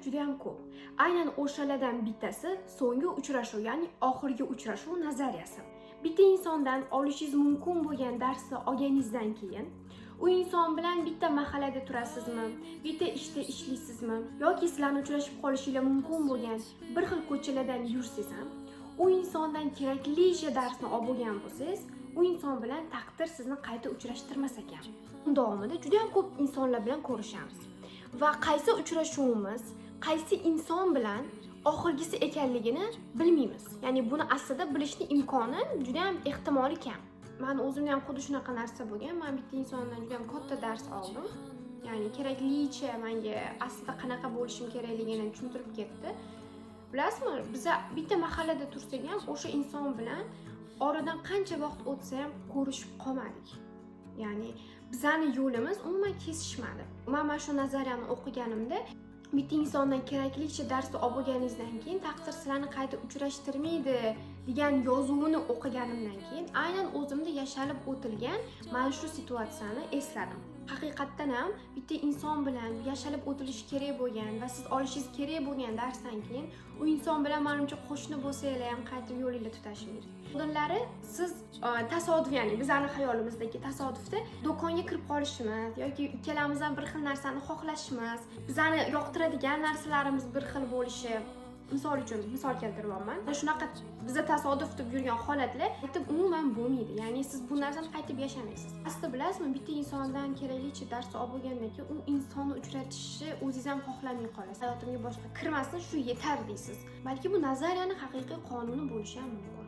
juda ham ko'p. Aynan o'shalardan bittasi so'nggi uchrashuv, ya'ni oxirgi uchrashuv nazariyasi. Bitta insondan olishingiz mumkin bo'lgan darsni olganingizdan keyin u inson bilan bitta mahallada turasizmi, bitta ishda ishlaysizmi yoki sizlarni uchrashib qolishingiz mumkin bo'lgan bir xil ko'chalardan yursangiz ham, u insondan keraklicha darsni olib bo'lgan bo'lsangiz, u inson bilan taqdir sizni qayta uchrashtirmas ekan. Davomida juda ham ko'p insonlar bilan ko'rishamiz va qaysi uchrashuvimiz, qaysi inson bilan oxirgisi ekanligini bilmaymiz. Ya'ni buni aslida bilishning imkoni juda ham ehtimoli kam. Men o'zimda ham xuddi shunaqa narsa bo'lgan. Men bitta insondan juda ham katta dars oldim. Ya'ni keraklicha menga aslida qanaqa bo'lishim kerakligini tushuntirib ketdi. Bilasizmi, biz bitta mahallada tursak ham o'sha inson bilan oradan qancha vaqt o'tsa ham ko'rishib qolmadik. Ya'ni bizani yo'limiz umuman kesishmadi. Men mana shu nazariyani o'qiganimda bitta insondan keraklicha darsni olib bo'lganingizdan keyin taqdir sizlarni qayta uchrashtirmaydi degan yozuvini o'qiganimdan keyin aynan o'zimda yashalib o'tilgan mana shu situatsiyani esladim. Haqiqatdan ham bitta inson bilan yashalib o'tilishi kerak bo'lgan va siz olishingiz kerak bo'lgan darsdan keyin u inson bilan menimcha qo'shni bo'lsanglar ham qaytib yo'lingizga tutashingiz. Oldinlari siz tasodif, ya'ni bizning xayolimizdagi tasodifda do'konga kirib qolishimiz yoki ikkalamiz ham bir xil narsani xohlashimiz, bizani yoqtiradigan narsalarimiz bir xil bo'lishi, misol uchun misol keltiryapman. Shunaqa bizda tasodif deb yurgan holatlar aytib umuman bo'lmaydi. Ya'ni siz bu narsani qaytib yashamaysiz. Aslida bilasizmi, bitta insondan keraklicha dars olib bo'lgandan keyin u insonni uchratishni o'zingiz ham xohlamay qolasiz. Hayotimga boshqa kirmasin, shu yetar deysiz. Balki bu nazariyaning haqiqiy qonuni bo'lishi ham mumkin.